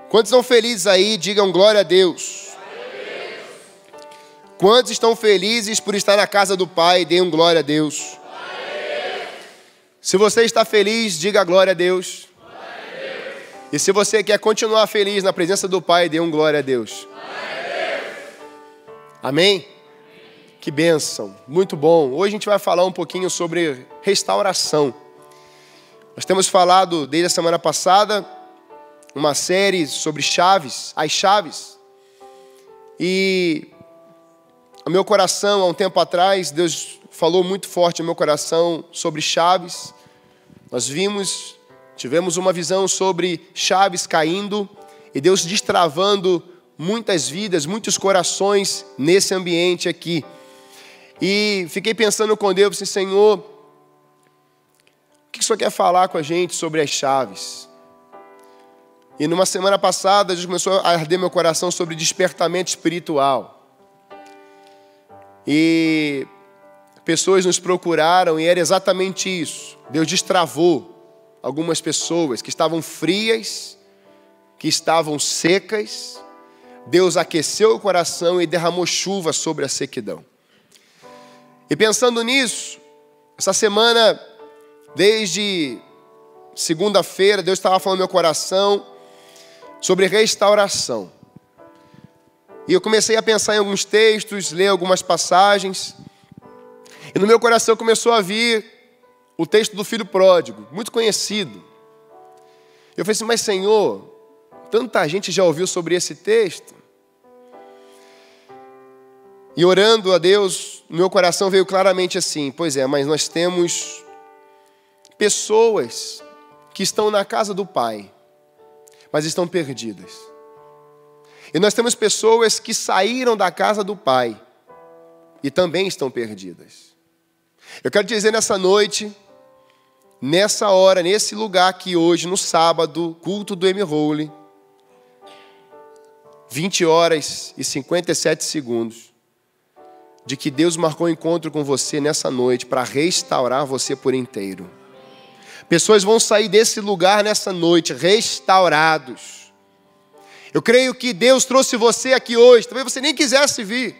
Quantos estão felizes aí? Digam glória a Deus. Quantos estão felizes por estar na casa do Pai? Deem glória a Deus. Se você está feliz, diga glória a Deus. E se você quer continuar feliz na presença do Pai, dê glória a Deus. Amém? Que bênção, muito bom. Hoje a gente vai falar um pouquinho sobre restauração. Nós temos falado desde a semana passada uma série sobre chaves, as chaves. E o meu coração, há um tempo atrás, Deus falou muito forte no meu coração sobre chaves. Nós tivemos uma visão sobre chaves caindo e Deus destravando muitas vidas, muitos corações nesse ambiente aqui. E fiquei pensando com Deus, assim, Senhor, o que o Senhor quer falar com a gente sobre as chaves? E numa semana passada, Deus começou a arder meu coração sobre despertamento espiritual. E pessoas nos procuraram e era exatamente isso. Deus destravou algumas pessoas que estavam frias, que estavam secas. Deus aqueceu o coração e derramou chuva sobre a sequidão. E pensando nisso, essa semana, desde segunda-feira, Deus estava falando no meu coração sobre restauração. E eu comecei a pensar em alguns textos, ler algumas passagens. E no meu coração começou a vir o texto do filho pródigo, muito conhecido. Eu falei assim, mas Senhor, tanta gente já ouviu sobre esse texto. E orando a Deus, no meu coração veio claramente assim, pois é, mas nós temos pessoas que estão na casa do Pai, mas estão perdidas. E nós temos pessoas que saíram da casa do Pai e também estão perdidas. Eu quero dizer nessa noite, nessa hora, nesse lugar aqui hoje, no sábado, culto do M-Holy, 20 horas e 57 segundos, de que Deus marcou um encontro com você nessa noite para restaurar você por inteiro. Pessoas vão sair desse lugar nessa noite restaurados. Eu creio que Deus trouxe você aqui hoje, talvez você nem quisesse vir.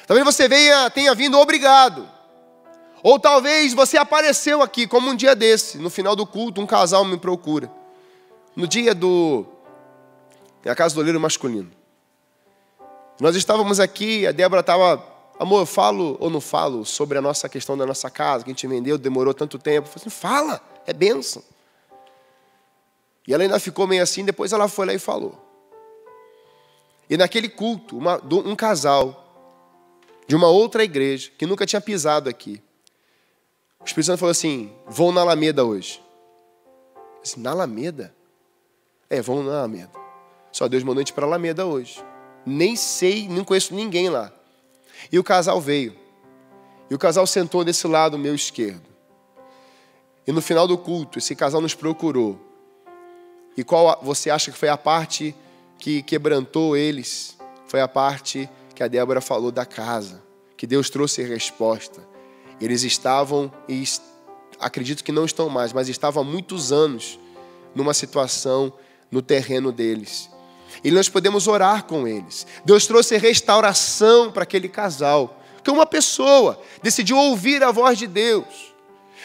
Talvez você tenha vindo obrigado. Ou talvez você apareceu aqui, como um dia desse, no final do culto, um casal me procura. No dia da casa do oleiro masculino. Nós estávamos aqui, a Débora estava, amor, eu falo ou não falo sobre a nossa questão da nossa casa, que a gente vendeu, demorou tanto tempo. Eu falei assim, fala, é bênção. E ela ainda ficou meio assim, depois ela foi lá e falou. E naquele culto, um casal de uma outra igreja, que nunca tinha pisado aqui, o Espírito Santo falou assim, vão na Alameda hoje. Eu disse, na Alameda? Vão na Alameda. Só Deus mandou a gente para a Alameda hoje. Nem sei, não conheço ninguém lá. E o casal veio. E o casal sentou desse lado meu esquerdo. E no final do culto, esse casal nos procurou. E qual você acha que foi a parte que quebrantou eles? Foi a parte que a Débora falou da casa. Que Deus trouxe resposta. Eles estavam, e acredito que não estão mais, mas estavam há muitos anos numa situação no terreno deles. E nós podemos orar com eles. Deus trouxe restauração para aquele casal. Porque uma pessoa decidiu ouvir a voz de Deus.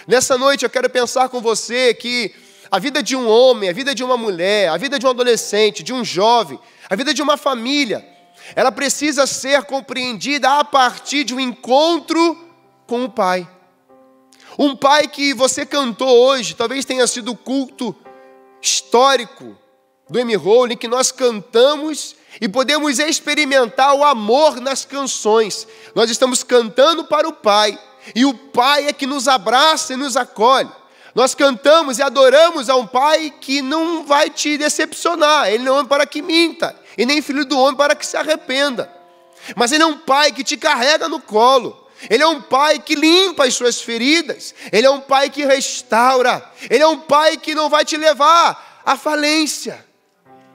Nessa noite eu quero pensar com você que a vida de um homem, a vida de uma mulher, a vida de um adolescente, de um jovem, a vida de uma família, ela precisa ser compreendida a partir de um encontro com o Pai. Um Pai que você cantou hoje, talvez tenha sido o culto histórico do M-Holy, que nós cantamos e podemos experimentar o amor nas canções. Nós estamos cantando para o Pai, e o Pai é que nos abraça e nos acolhe. Nós cantamos e adoramos a um Pai que não vai te decepcionar. Ele não é homem para que minta, e nem filho do homem para que se arrependa. Mas Ele é um Pai que te carrega no colo. Ele é um Pai que limpa as suas feridas. Ele é um Pai que restaura. Ele é um Pai que não vai te levar à falência.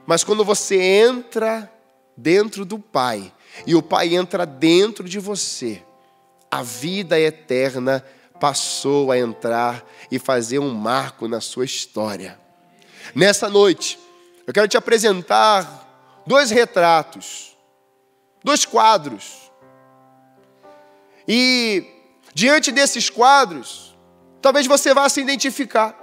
Mas quando você entra dentro do Pai, e o Pai entra dentro de você, a vida eterna passou a entrar e fazer um marco na sua história. Nessa noite, Eu quero te apresentar 2 retratos, 2 quadros. E diante desses quadros, talvez você vá se identificar.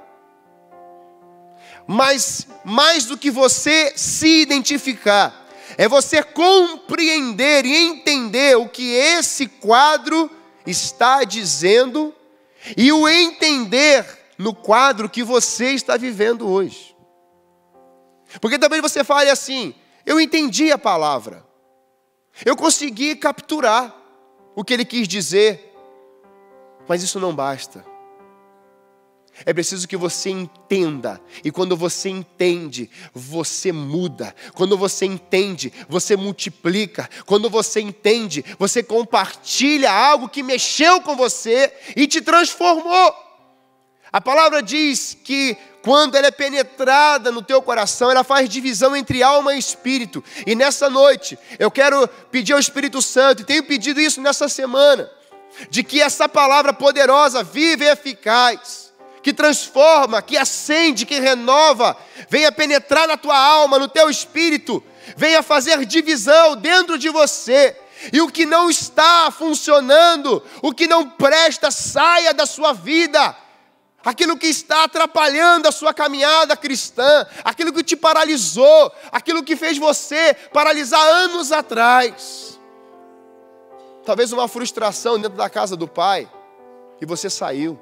Mas mais do que você se identificar, é você compreender e entender o que esse quadro está dizendo e o entender no quadro que você está vivendo hoje. Porque talvez você fale assim: eu entendi a palavra, eu consegui capturar o que ele quis dizer, mas isso não basta. É preciso que você entenda, e quando você entende, você muda. Quando você entende, você multiplica. Quando você entende, você compartilha algo que mexeu com você e te transformou. A palavra diz que quando ela é penetrada no teu coração, ela faz divisão entre alma e espírito. E nessa noite, eu quero pedir ao Espírito Santo, e tenho pedido isso nessa semana, de que essa palavra poderosa, viva e eficaz, que transforma, que acende, que renova, venha penetrar na tua alma, no teu espírito, venha fazer divisão dentro de você. E o que não está funcionando, o que não presta, saia da sua vida. Aquilo que está atrapalhando a sua caminhada cristã, aquilo que te paralisou, aquilo que fez você paralisar anos atrás. Talvez uma frustração dentro da casa do pai, e você saiu.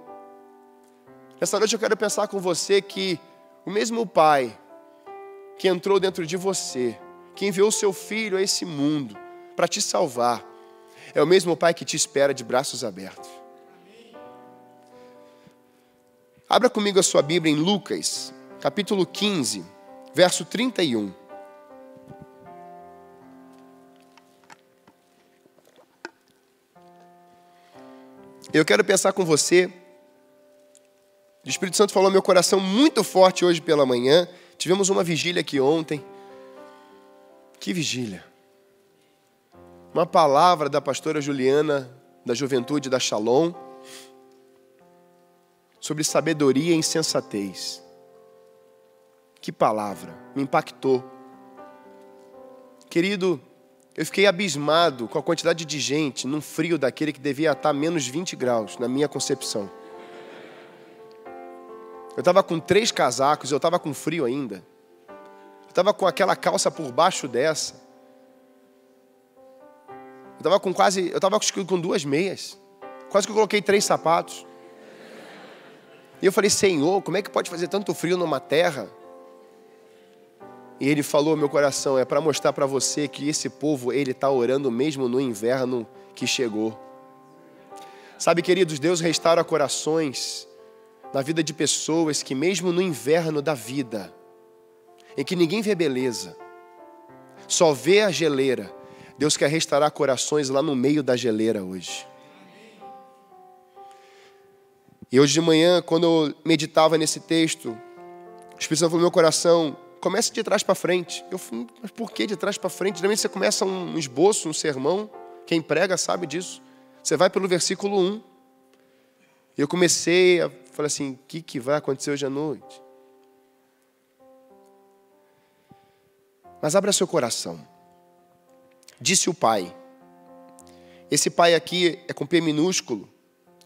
Nessa noite eu quero pensar com você que o mesmo pai que entrou dentro de você, que enviou seu filho a esse mundo para te salvar, é o mesmo pai que te espera de braços abertos. Abra comigo a sua Bíblia em Lucas, capítulo 15, verso 31. Eu quero pensar com você. O Espírito Santo falou ao meu coração muito forte hoje pela manhã. Tivemos uma vigília aqui ontem. Que vigília! Uma palavra da pastora Juliana, da Juventude da Shalom, sobre sabedoria e insensatez. Que palavra! Me impactou. Querido, eu fiquei abismado com a quantidade de gente num frio daquele que devia estar menos 20 graus, na minha concepção. Eu estava com 3 casacos, eu estava com frio ainda. Eu estava com aquela calça por baixo dessa. Eu estava com 2 meias. Quase que eu coloquei 3 sapatos. E eu falei: Senhor, como é que pode fazer tanto frio numa terra? E Ele falou ao meu coração: é para mostrar para você que esse povo, ele está orando mesmo no inverno que chegou. Sabe, queridos, Deus restaura corações na vida de pessoas que mesmo no inverno da vida, em que ninguém vê beleza, só vê a geleira, Deus quer restaurar corações lá no meio da geleira hoje. E hoje de manhã, quando eu meditava nesse texto, o Espírito Santo falou no meu coração: comece de trás para frente. Eu falei: mas por que de trás para frente? Geralmente você começa um esboço, um sermão, quem prega sabe disso. Você vai pelo versículo 1. E eu comecei a falar assim: o que vai acontecer hoje à noite? Mas abra seu coração. Disse o pai. Esse pai aqui é com P minúsculo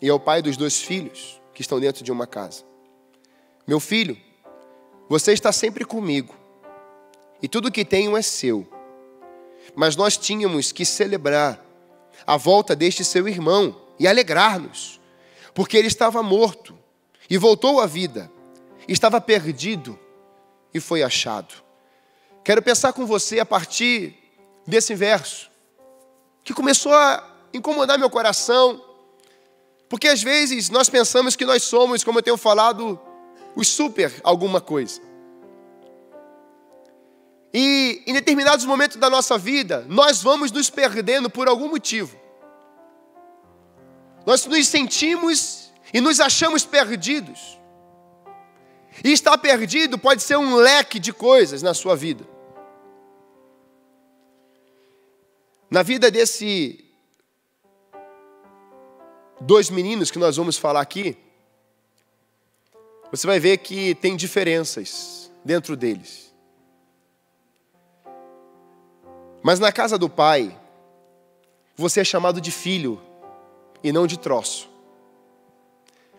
e é o pai dos 2 filhos que estão dentro de uma casa. Meu filho, você está sempre comigo e tudo que tenho é seu. Mas nós tínhamos que celebrar a volta deste seu irmão e alegrar-nos, porque ele estava morto e voltou à vida, estava perdido e foi achado. Quero pensar com você a partir desse verso, que começou a incomodar meu coração, porque às vezes nós pensamos que nós somos, como eu tenho falado, os super alguma coisa. E em determinados momentos da nossa vida, nós vamos nos perdendo por algum motivo. Nós nos sentimos e nos achamos perdidos. E estar perdido pode ser um leque de coisas na sua vida. Na vida desses 2 meninos que nós vamos falar aqui, você vai ver que tem diferenças dentro deles. Mas na casa do Pai, você é chamado de filho e não de troço.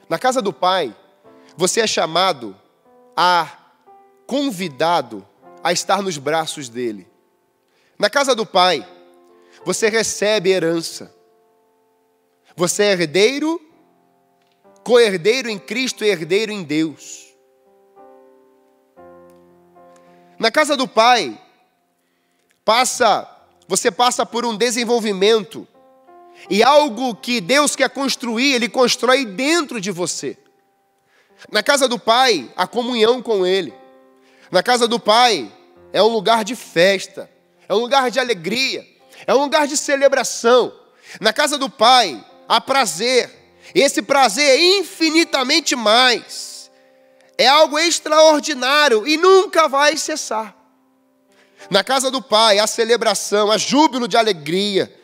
Na casa do Pai, você é chamado convidado a estar nos braços dele. Na casa do Pai, você recebe herança. Você é herdeiro, co-herdeiro em Cristo e herdeiro em Deus. Na casa do Pai, você passa por um desenvolvimento. E algo que Deus quer construir, Ele constrói dentro de você. Na casa do Pai, a comunhão com Ele. Na casa do Pai, é um lugar de festa. É um lugar de alegria. É um lugar de celebração. Na casa do Pai, há prazer. E esse prazer é infinitamente mais. É algo extraordinário e nunca vai cessar. Na casa do Pai, há celebração, há júbilo de alegria.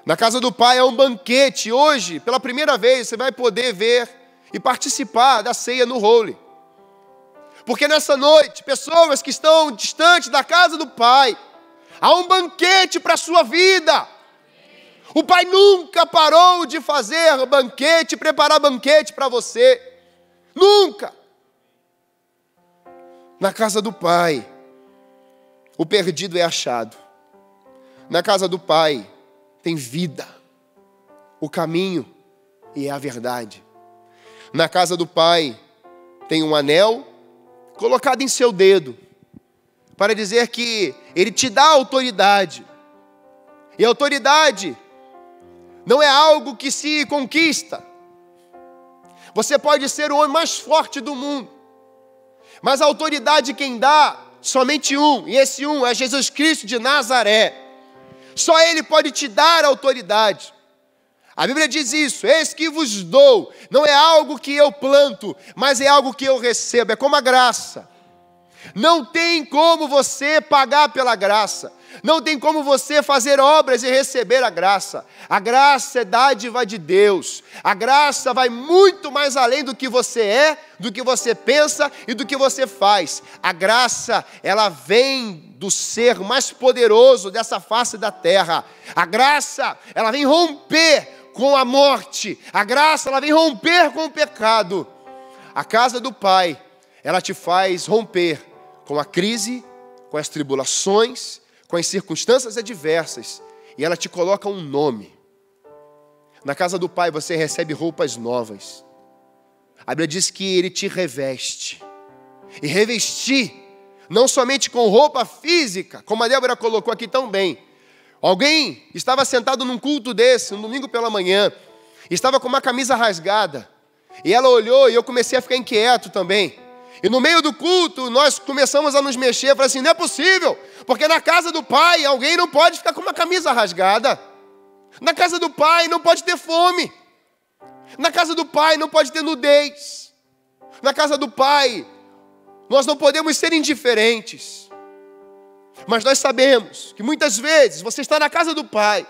Na casa do Pai é um banquete. Hoje, pela primeira vez, você vai poder ver e participar da ceia no Holy. Porque nessa noite, pessoas que estão distantes da casa do Pai, há um banquete para a sua vida. O Pai nunca parou de fazer banquete, preparar banquete para você. Nunca. Na casa do Pai, o perdido é achado. Na casa do Pai, tem vida, o caminho e a verdade. Na casa do Pai, tem um anel colocado em seu dedo, para dizer que Ele te dá autoridade. E a autoridade não é algo que se conquista. Você pode ser o homem mais forte do mundo, mas a autoridade quem dá, somente um, e esse um é Jesus Cristo de Nazaré. Só Ele pode te dar autoridade. A Bíblia diz isso: eis que vos dou. Não é algo que eu planto, mas é algo que eu recebo. É como a graça. Não tem como você pagar pela graça. Não tem como você fazer obras e receber a graça. A graça é dádiva de Deus. A graça vai muito mais além do que você é, do que você pensa e do que você faz. A graça, ela vem do ser mais poderoso dessa face da terra. A graça, ela vem romper com a morte. A graça, ela vem romper com o pecado. A casa do Pai, ela te faz romper com a crise, com as tribulações, com as circunstâncias adversas, e ela te coloca um nome. Na casa do Pai você recebe roupas novas. A Bíblia diz que Ele te reveste. E revestir, não somente com roupa física, como a Débora colocou aqui tão bem. Alguém estava sentado num culto desse, um domingo pela manhã, estava com uma camisa rasgada, e ela olhou e eu comecei a ficar inquieto também. E no meio do culto, nós começamos a nos mexer. Falei assim, não é possível, porque na casa do Pai, alguém não pode ficar com uma camisa rasgada. Na casa do Pai não pode ter fome. Na casa do Pai não pode ter nudez. Na casa do Pai, nós não podemos ser indiferentes. Mas nós sabemos que muitas vezes você está na casa do Pai,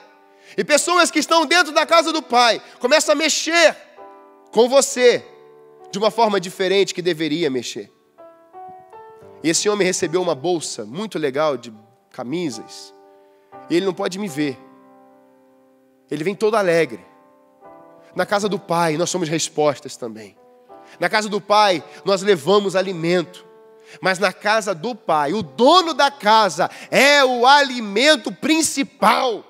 e pessoas que estão dentro da casa do Pai começam a mexer com você de uma forma diferente que deveria mexer. E esse homem recebeu uma bolsa muito legal de camisas. E ele não pode me ver. Ele vem todo alegre. Na casa do Pai nós somos respostas também. Na casa do Pai nós levamos alimento. Mas na casa do Pai, o dono da casa é o alimento principal.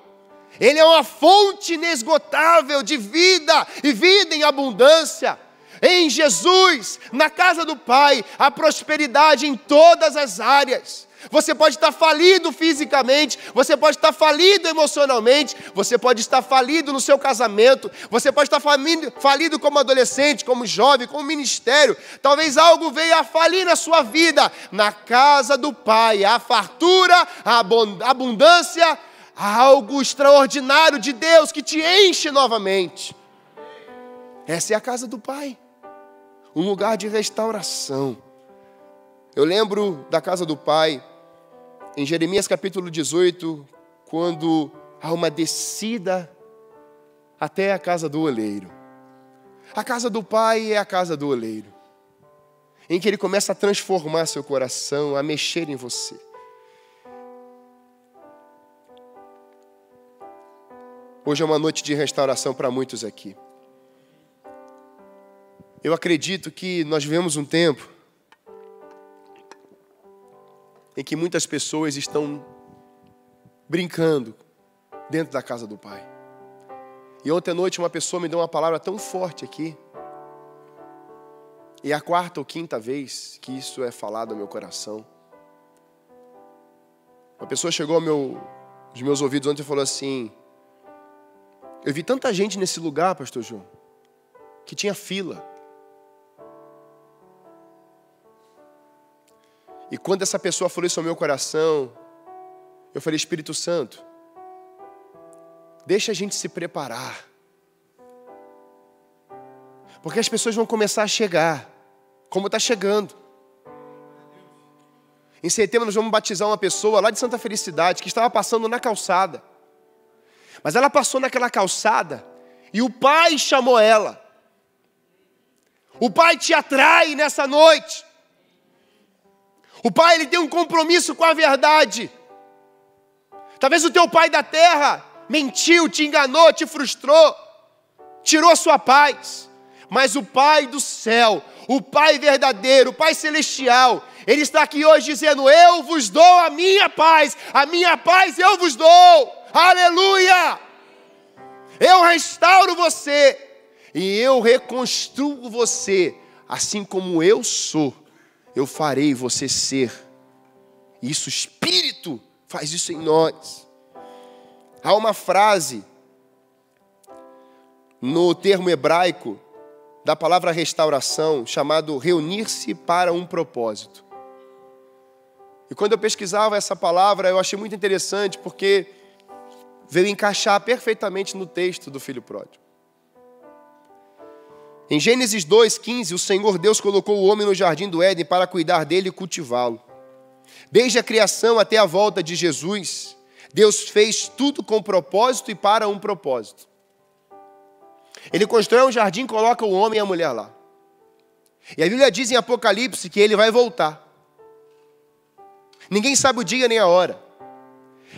Ele é uma fonte inesgotável de vida e vida em abundância. Em Jesus, na casa do Pai, há prosperidade em todas as áreas. Você pode estar falido fisicamente, você pode estar falido emocionalmente, você pode estar falido no seu casamento, você pode estar falido como adolescente, como jovem, como ministério. Talvez algo venha a falir na sua vida. Na casa do Pai, há fartura, há abundância, há algo extraordinário de Deus que te enche novamente. Essa é a casa do Pai. Um lugar de restauração. Eu lembro da casa do Pai, em Jeremias capítulo 18, quando há uma descida até a casa do oleiro. A casa do Pai é a casa do oleiro, em que Ele começa a transformar seu coração, a mexer em você. Hoje é uma noite de restauração para muitos aqui. Eu acredito que nós vivemos um tempo em que muitas pessoas estão brincando dentro da casa do Pai. E ontem à noite uma pessoa me deu uma palavra tão forte aqui. E é a 4ª ou 5ª vez que isso é falado ao meu coração. Uma pessoa chegou aos meus ouvidos ontem e falou assim: eu vi tanta gente nesse lugar, pastor João, que tinha fila. E quando essa pessoa falou isso ao meu coração, eu falei: Espírito Santo, deixa a gente se preparar. Porque as pessoas vão começar a chegar, como está chegando. Em setembro nós vamos batizar uma pessoa lá de Santa Felicidade, que estava passando na calçada. Mas ela passou naquela calçada e o Pai chamou ela. O Pai te atrai nessa noite. O Pai, Ele tem um compromisso com a verdade. Talvez o teu pai da terra mentiu, te enganou, te frustrou, tirou sua paz. Mas o Pai do céu, o Pai verdadeiro, o Pai celestial, Ele está aqui hoje dizendo: eu vos dou a minha paz eu vos dou. Aleluia! Eu restauro você e eu reconstruo você, assim como eu sou, eu farei você ser. Isso, o Espírito faz isso em nós. Há uma frase no termo hebraico da palavra restauração, chamado reunir-se para um propósito. E quando eu pesquisava essa palavra, eu achei muito interessante, porque veio encaixar perfeitamente no texto do filho pródigo. Em Gênesis 2:15, o Senhor Deus colocou o homem no jardim do Éden para cuidar dele e cultivá-lo. Desde a criação até a volta de Jesus, Deus fez tudo com propósito e para um propósito. Ele constrói um jardim, coloca o homem e a mulher lá. E a Bíblia diz em Apocalipse que ele vai voltar. Ninguém sabe o dia nem a hora.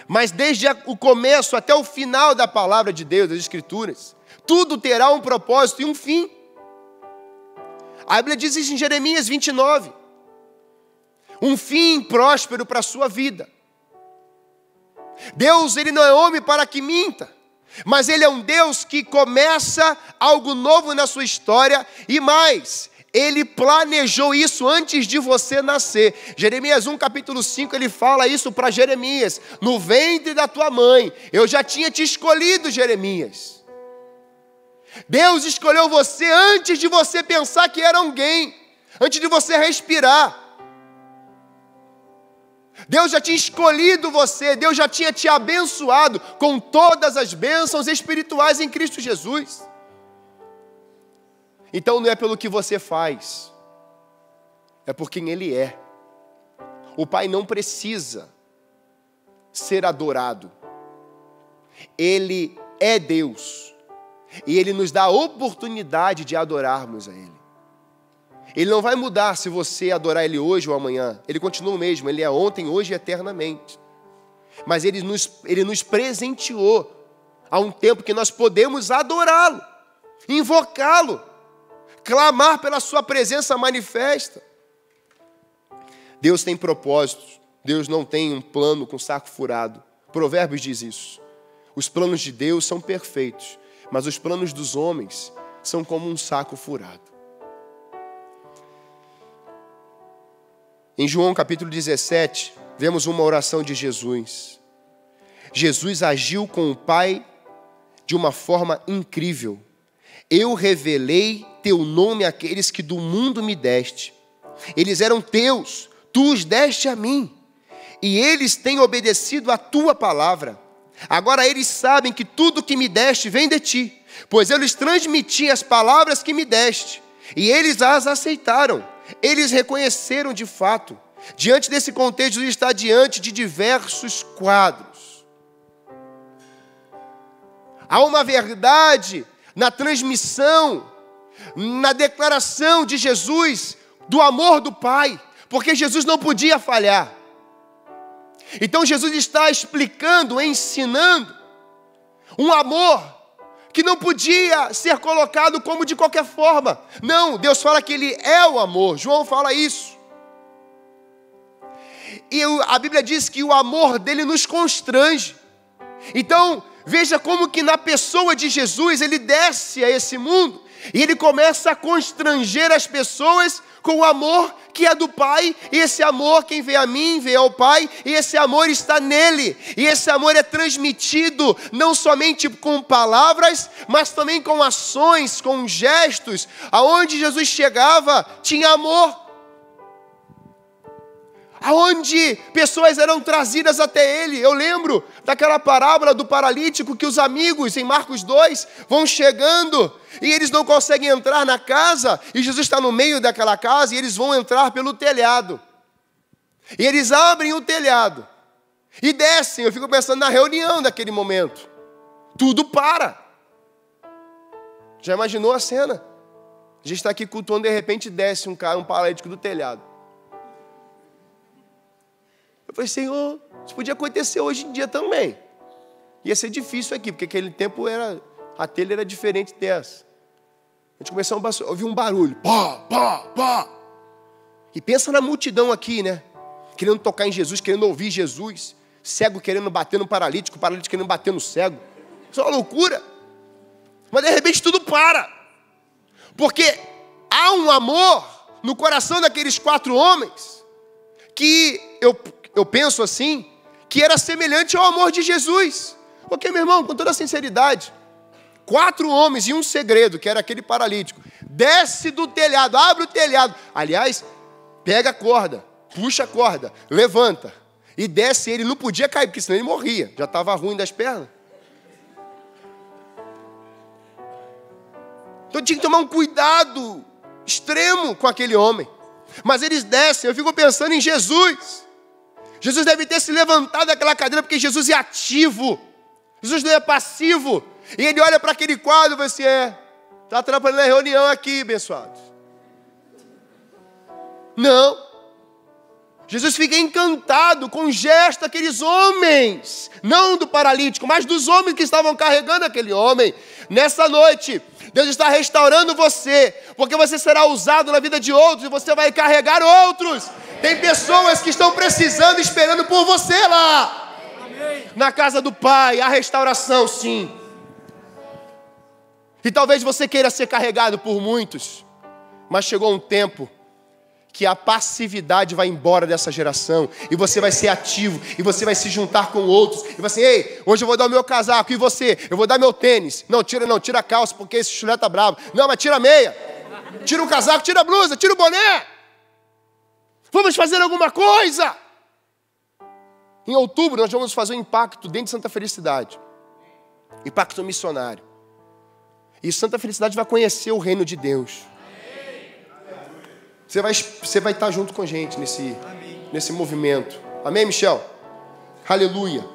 Mas desde o começo até o final da palavra de Deus, das Escrituras, tudo terá um propósito e um fim. A Bíblia diz isso em Jeremias 29. Um fim próspero para a sua vida. Deus, Ele não é homem para que minta. Mas Ele é um Deus que começa algo novo na sua história e mais, Ele planejou isso antes de você nascer. Jeremias 1, capítulo 5, ele fala isso para Jeremias: no ventre da tua mãe, eu já tinha te escolhido, Jeremias. Deus escolheu você antes de você pensar que era alguém, antes de você respirar. Deus já tinha escolhido você, Deus já tinha te abençoado com todas as bênçãos espirituais em Cristo Jesus. Então não é pelo que você faz, é por quem Ele é. O Pai não precisa ser adorado. Ele é Deus. E Ele nos dá a oportunidade de adorarmos a Ele. Ele não vai mudar se você adorar Ele hoje ou amanhã. Ele continua o mesmo, Ele é ontem, hoje e eternamente. Mas Ele nos presenteou a um tempo que nós podemos adorá-lo, invocá-lo, clamar pela sua presença manifesta. Deus tem propósitos. Deus não tem um plano com saco furado. Provérbios diz isso. Os planos de Deus são perfeitos, mas os planos dos homens são como um saco furado. Em João capítulo 17, vemos uma oração de Jesus. Jesus agiu com o Pai de uma forma incrível. Eu revelei teu nome àqueles que do mundo me deste. Eles eram teus, tu os deste a mim. E eles têm obedecido à tua palavra. Agora eles sabem que tudo que me deste vem de ti, pois eu lhes transmiti as palavras que me deste, e eles as aceitaram. Eles reconheceram de fato. Diante desse contexto, Jesus está diante de diversos quadros. Há uma verdade na transmissão, na declaração de Jesus do amor do Pai, porque Jesus não podia falhar. Então Jesus está explicando, ensinando Um amor que não podia ser colocado como de qualquer forma. Não, Deus fala que Ele é o amor. João fala isso. E a Bíblia diz que o amor dele nos constrange. Então, veja como que na pessoa de Jesus, Ele desce a esse mundo e Ele começa a constranger as pessoas com o amor que é do Pai. E esse amor, quem vê a mim, vê ao Pai. E esse amor está nele. E esse amor é transmitido não somente com palavras, mas também com ações, com gestos. Aonde Jesus chegava, tinha amor. Aonde pessoas eram trazidas até Ele. Eu lembro daquela parábola do paralítico que os amigos, em Marcos 2, vão chegando e eles não conseguem entrar na casa, e Jesus está no meio daquela casa e eles vão entrar pelo telhado. E eles abrem o telhado e descem. Eu fico pensando na reunião daquele momento. Tudo para. Já imaginou a cena? A gente está aqui cultuando, de repente desce um paralítico do telhado. Eu falei, Senhor, isso podia acontecer hoje em dia também. Ia ser difícil aqui, porque aquele tempo a telha era diferente dessa. A gente começou a ouvir um barulho. Pá, pá, pá. E pensa na multidão aqui, né? Querendo tocar em Jesus, querendo ouvir Jesus. Cego querendo bater no paralítico querendo bater no cego. Isso é uma loucura. Mas de repente tudo para. Porque há um amor no coração daqueles 4 homens que eu penso assim, que era semelhante ao amor de Jesus. Porque, meu irmão, com toda sinceridade, 4 homens e um segredo, que era aquele paralítico, desce do telhado, abre o telhado. Aliás, pega a corda, puxa a corda, levanta e desce. Ele não podia cair, porque senão ele morria. Já estava ruim das pernas. Então tinha que tomar um cuidado extremo com aquele homem. Mas eles descem, eu fico pensando em Jesus. Jesus deve ter se levantado daquela cadeira, porque Jesus é ativo. Jesus não é passivo. E ele olha para aquele quadro e vai assim, está atrapalhando a reunião aqui, abençoados. Não. Jesus fica encantado com o gesto daqueles homens. Não do paralítico, mas dos homens que estavam carregando aquele homem. Nessa noite, Deus está restaurando você, porque você será usado na vida de outros e você vai carregar outros. Tem pessoas que estão precisando, esperando por você lá. Amém. Na casa do Pai, a restauração, sim. E talvez você queira ser carregado por muitos, mas chegou um tempo que a passividade vai embora dessa geração, e você vai ser ativo, e você vai se juntar com outros, e vai assim, ei, hoje eu vou dar o meu casaco, e você? Eu vou dar meu tênis. Não, tira a calça, porque esse chulé tá bravo. Não, mas tira a meia. Tira o casaco, tira a blusa, tira o boné. Vamos fazer alguma coisa. Em outubro nós vamos fazer um impacto dentro de Santa Felicidade. Impacto missionário. E Santa Felicidade vai conhecer o reino de Deus. Você vai estar junto com a gente nesse movimento. Amém, Michel? Aleluia.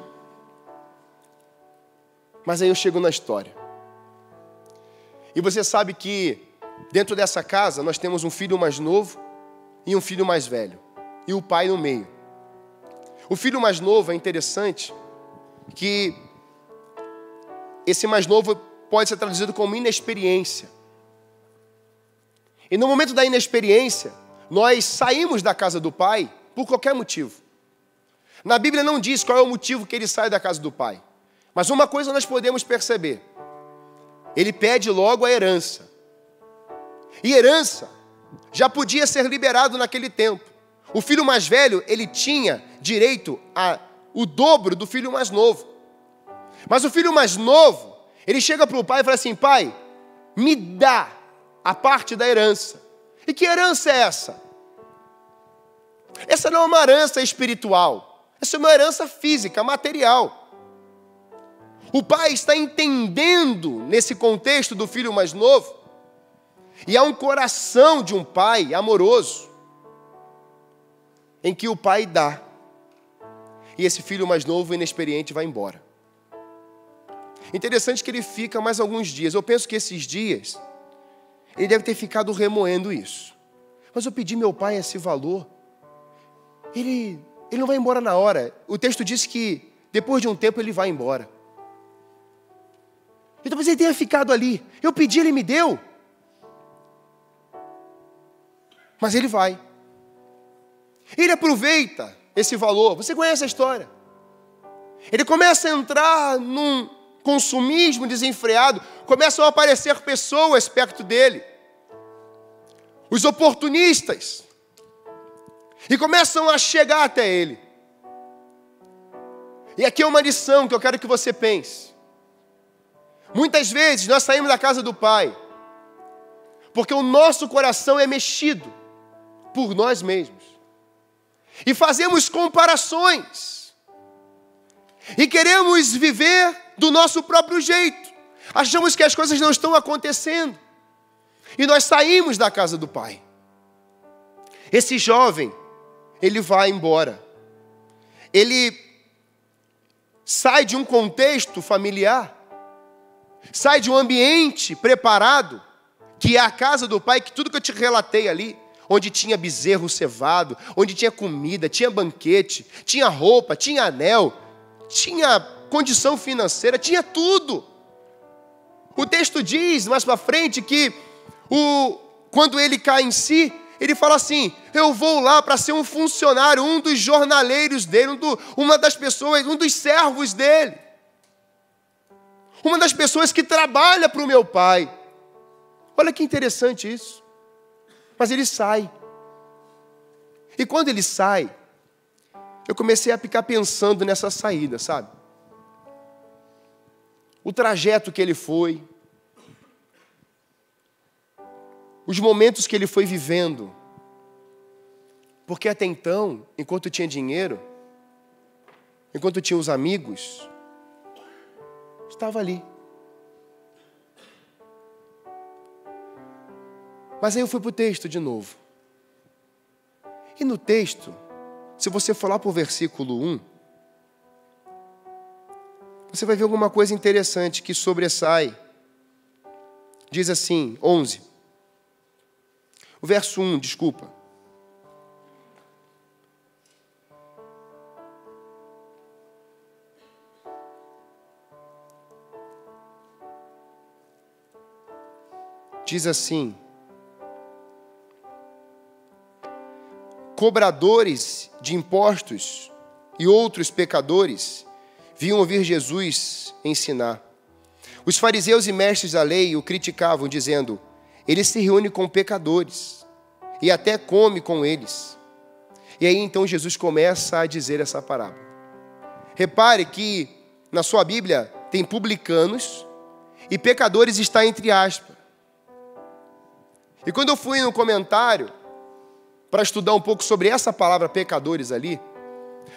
Mas aí eu chego na história. E você sabe que dentro dessa casa nós temos um filho mais novo e um filho mais velho. E o pai no meio. O filho mais novo é interessante que esse mais novo pode ser traduzido como inexperiência. E no momento da inexperiência, nós saímos da casa do pai por qualquer motivo. Na Bíblia não diz qual é o motivo que ele sai da casa do pai. Mas uma coisa nós podemos perceber. Ele pede logo a herança. E herança já podia ser liberado naquele tempo. O filho mais velho, ele tinha direito ao dobro do filho mais novo. Mas o filho mais novo, ele chega para o pai e fala assim, pai, me dá a parte da herança. E que herança é essa? Essa não é uma herança espiritual. Essa é uma herança física, material. O pai está entendendo nesse contexto do filho mais novo. E há um coração de um pai amoroso, em que o pai dá. E esse filho mais novo, inexperiente, vai embora. Interessante que ele fica mais alguns dias. Eu penso que esses dias, ele deve ter ficado remoendo isso. Mas eu pedi meu pai esse valor. Ele não vai embora na hora. O texto diz que depois de um tempo ele vai embora. E talvez ele tenha ficado ali. Eu pedi, ele me deu. Mas ele vai. Ele aproveita esse valor. Você conhece a história. Ele começa a entrar num consumismo desenfreado. Começam a aparecer pessoas perto dele. Os oportunistas. E começam a chegar até ele. E aqui é uma lição que eu quero que você pense. Muitas vezes nós saímos da casa do Pai porque o nosso coração é mexido por nós mesmos. E fazemos comparações. E queremos viver do nosso próprio jeito. Achamos que as coisas não estão acontecendo. E nós saímos da casa do Pai. Esse jovem, ele vai embora. Ele sai de um contexto familiar. Sai de um ambiente preparado, que é a casa do Pai, que tudo que eu te relatei ali, onde tinha bezerro cevado, onde tinha comida, tinha banquete, tinha roupa, tinha anel, tinha condição financeira, tinha tudo. O texto diz, mais para frente, que quando ele cai em si, ele fala assim, eu vou lá para ser um funcionário, um dos jornaleiros dele, uma das pessoas, um dos servos dele. Uma das pessoas que trabalha para o meu pai. Olha que interessante isso. Mas ele sai. E quando ele sai, eu comecei a ficar pensando nessa saída, sabe? O trajeto que ele foi. Os momentos que ele foi vivendo. Porque até então, enquanto tinha dinheiro, enquanto tinha os amigos, estava ali. Mas aí eu fui para o texto de novo. E no texto, se você for lá para o versículo 1, você vai ver alguma coisa interessante que sobressai. Diz assim, 11. O verso 1, desculpa. Diz assim, cobradores de impostos e outros pecadores vinham ouvir Jesus ensinar. Os fariseus e mestres da lei o criticavam, dizendo, ele se reúne com pecadores e até come com eles. E aí então Jesus começa a dizer essa parábola. Repare que na sua Bíblia tem publicanos e pecadores está entre aspas. E quando eu fui no comentário, para estudar um pouco sobre essa palavra pecadores ali,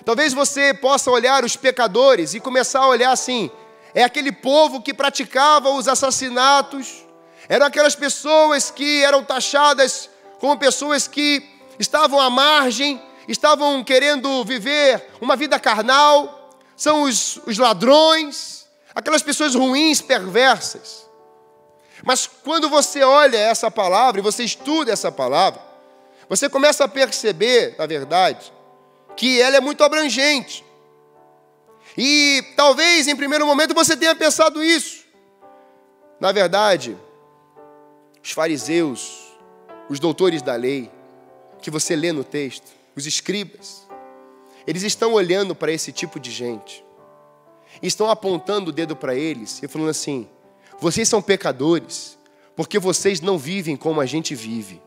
talvez você possa olhar os pecadores e começar a olhar assim, é aquele povo que praticava os assassinatos, eram aquelas pessoas que eram taxadas como pessoas que estavam à margem, estavam querendo viver uma vida carnal, são os ladrões, aquelas pessoas ruins, perversas. Mas quando você olha essa palavra e você estuda essa palavra, você começa a perceber, na verdade, que ela é muito abrangente. E talvez, em primeiro momento, você tenha pensado isso. Na verdade, os fariseus, os doutores da lei, que você lê no texto, os escribas, eles estão olhando para esse tipo de gente. E estão apontando o dedo para eles e falando assim, vocês são pecadores, porque vocês não vivem como a gente vive.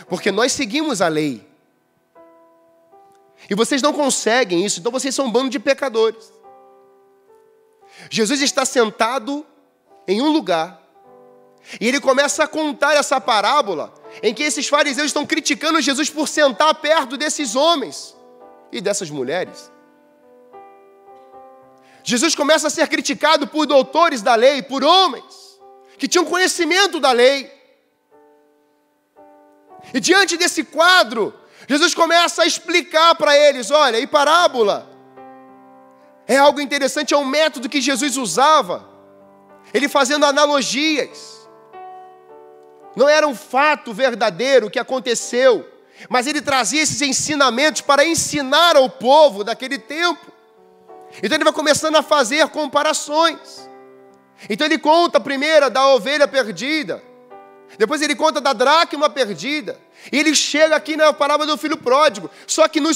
Porque nós seguimos a lei. E vocês não conseguem isso, então vocês são um bando de pecadores. Jesus está sentado em um lugar, e ele começa a contar essa parábola, em que esses fariseus estão criticando Jesus por sentar perto desses homens e dessas mulheres. Jesus começa a ser criticado por doutores da lei, por homens que tinham conhecimento da lei. E diante desse quadro, Jesus começa a explicar para eles, olha, e parábola é algo interessante, é um método que Jesus usava, ele fazendo analogias. Não era um fato verdadeiro que aconteceu, mas ele trazia esses ensinamentos para ensinar ao povo daquele tempo. Então ele vai começando a fazer comparações. Então ele conta primeiro da ovelha perdida, depois ele conta da dracma perdida, e ele chega aqui na parábola do filho pródigo. Só que no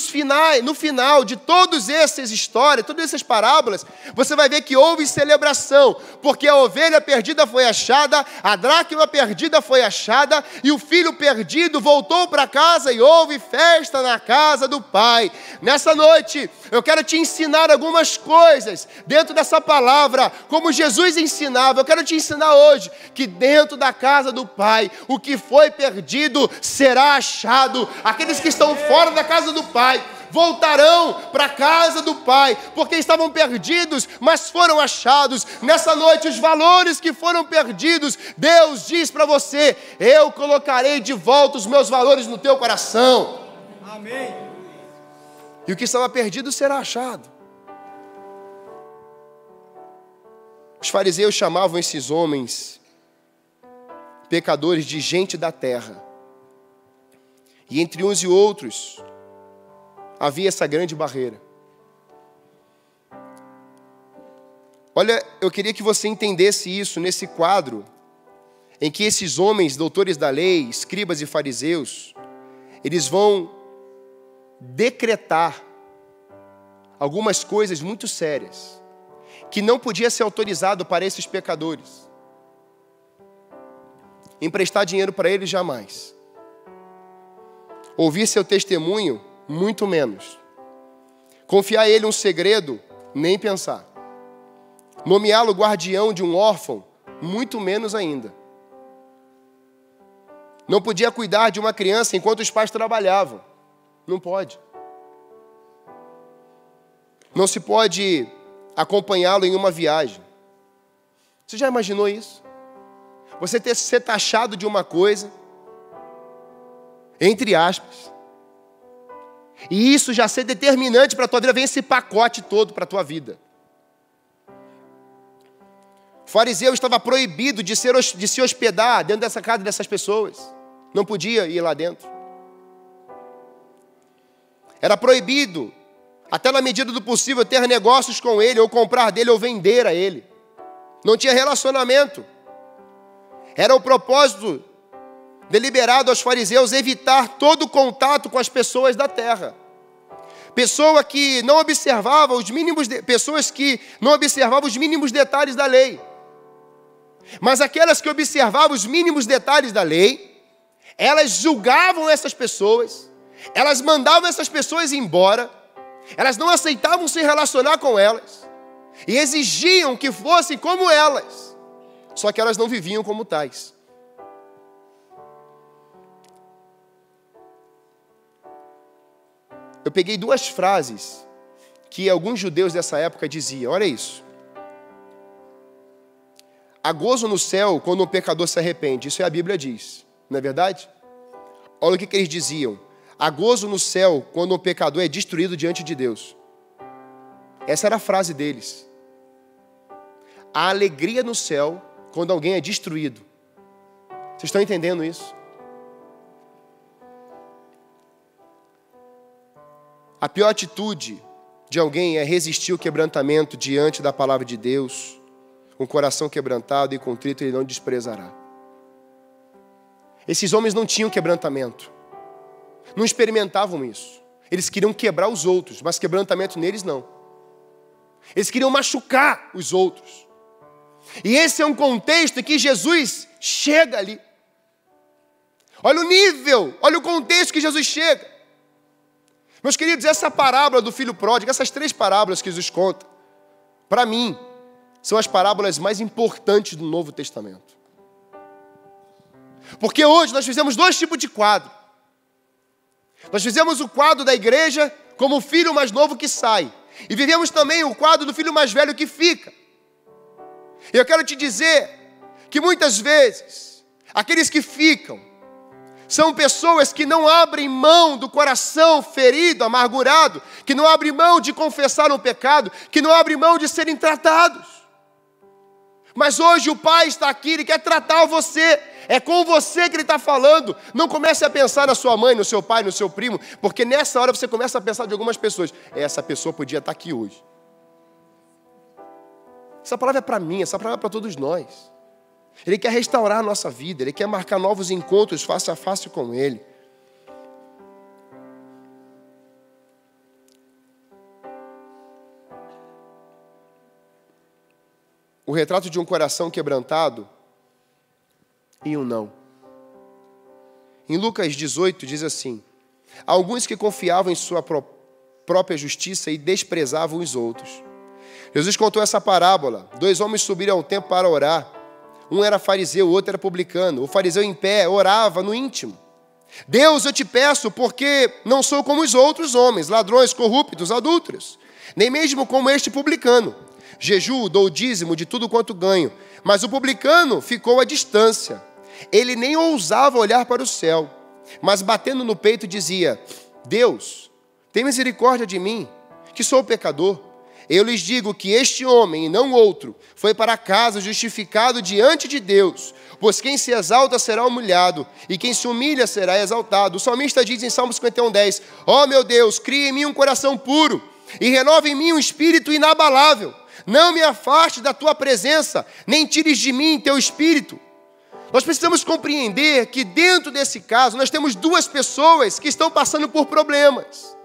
final de todas essas histórias, todas essas parábolas, você vai ver que houve celebração, porque a ovelha perdida foi achada, a dracma perdida foi achada, e o filho perdido voltou para casa e houve festa na casa do pai. Nessa noite, eu quero te ensinar algumas coisas dentro dessa palavra, como Jesus ensinava. Eu quero te ensinar hoje que dentro da casa do pai, o que foi perdido será achado. Aqueles que estão fora da casa do pai voltarão para a casa do pai, porque estavam perdidos, mas foram achados. Nessa noite, os valores que foram perdidos, Deus diz para você: eu colocarei de volta os meus valores no teu coração. Amém. E o que estava perdido será achado. Os fariseus chamavam esses homens pecadores de gente da terra. E entre uns e outros havia essa grande barreira. Olha, eu queria que você entendesse isso nesse quadro, em que esses homens, doutores da lei, escribas e fariseus, eles vão decretar algumas coisas muito sérias, que não podia ser autorizado para esses pecadores. Emprestar dinheiro para eles, jamais. Ouvir seu testemunho, muito menos. Confiar a ele um segredo, nem pensar. Nomeá-lo guardião de um órfão, muito menos ainda. Não podia cuidar de uma criança enquanto os pais trabalhavam. Não pode. Não se pode acompanhá-lo em uma viagem. Você já imaginou isso? Você ser taxado de uma coisa, entre aspas, e isso já ser determinante para a tua vida, vem esse pacote todo para a tua vida. O fariseu estava proibido de se hospedar dentro dessa casa dessas pessoas. Não podia ir lá dentro. Era proibido, até na medida do possível, ter negócios com ele, ou comprar dele, ou vender a ele. Não tinha relacionamento. Era o propósito deliberado aos fariseus evitar todo contato com as pessoas da terra. Pessoas que não observavam os mínimos detalhes da lei. Mas aquelas que observavam os mínimos detalhes da lei, elas julgavam essas pessoas, elas mandavam essas pessoas embora, elas não aceitavam se relacionar com elas e exigiam que fossem como elas, só que elas não viviam como tais. Eu peguei duas frases que alguns judeus dessa época diziam. Olha isso. Há gozo no céu quando um pecador se arrepende. Isso a Bíblia diz. Não é verdade? Olha o que eles diziam. Há gozo no céu quando um pecador é destruído diante de Deus. Essa era a frase deles. Há alegria no céu quando alguém é destruído. Vocês estão entendendo isso? A pior atitude de alguém é resistir ao quebrantamento diante da palavra de Deus. Com o coração quebrantado e contrito, ele não desprezará. Esses homens não tinham quebrantamento. Não experimentavam isso. Eles queriam quebrar os outros, mas quebrantamento neles não. Eles queriam machucar os outros. E esse é um contexto que Jesus chega ali. Olha o nível, olha o contexto que Jesus chega. Meus queridos, essa parábola do filho pródigo, essas 3 parábolas que Jesus conta, para mim, são as parábolas mais importantes do Novo Testamento. Porque hoje nós fizemos 2 tipos de quadro. Nós fizemos o quadro da igreja como o filho mais novo que sai. E vivemos também o quadro do filho mais velho que fica. E eu quero te dizer que muitas vezes, aqueles que ficam, são pessoas que não abrem mão do coração ferido, amargurado, que não abrem mão de confessar um pecado, que não abrem mão de serem tratados. Mas hoje o Pai está aqui, Ele quer tratar você. É com você que Ele está falando. Não comece a pensar na sua mãe, no seu pai, no seu primo, porque nessa hora você começa a pensar de algumas pessoas. Essa pessoa podia estar aqui hoje. Essa palavra é para mim, essa palavra é para todos nós. Ele quer restaurar a nossa vida, Ele quer marcar novos encontros face a face com Ele. O retrato de um coração quebrantado e um não. Em Lucas 18 diz assim: alguns que confiavam em sua própria justiça e desprezavam os outros. Jesus contou essa parábola. 2 homens subiram ao templo para orar. Um era fariseu, o outro era publicano. O fariseu em pé orava no íntimo: Deus, eu te peço, porque não sou como os outros homens, ladrões, corruptos, adúlteros, nem mesmo como este publicano. Jejuo, dou o dízimo de tudo quanto ganho. Mas o publicano ficou à distância. Ele nem ousava olhar para o céu, mas batendo no peito dizia: Deus, tem misericórdia de mim, que sou pecador. Eu lhes digo que este homem, e não outro, foi para casa justificado diante de Deus. Pois quem se exalta será humilhado, e quem se humilha será exaltado. O salmista diz em Salmo 51:10: ó meu Deus, cria em mim um coração puro, e renova em mim um espírito inabalável. Não me afaste da tua presença, nem tires de mim teu espírito. Nós precisamos compreender que dentro desse caso, nós temos duas pessoas que estão passando por problemas.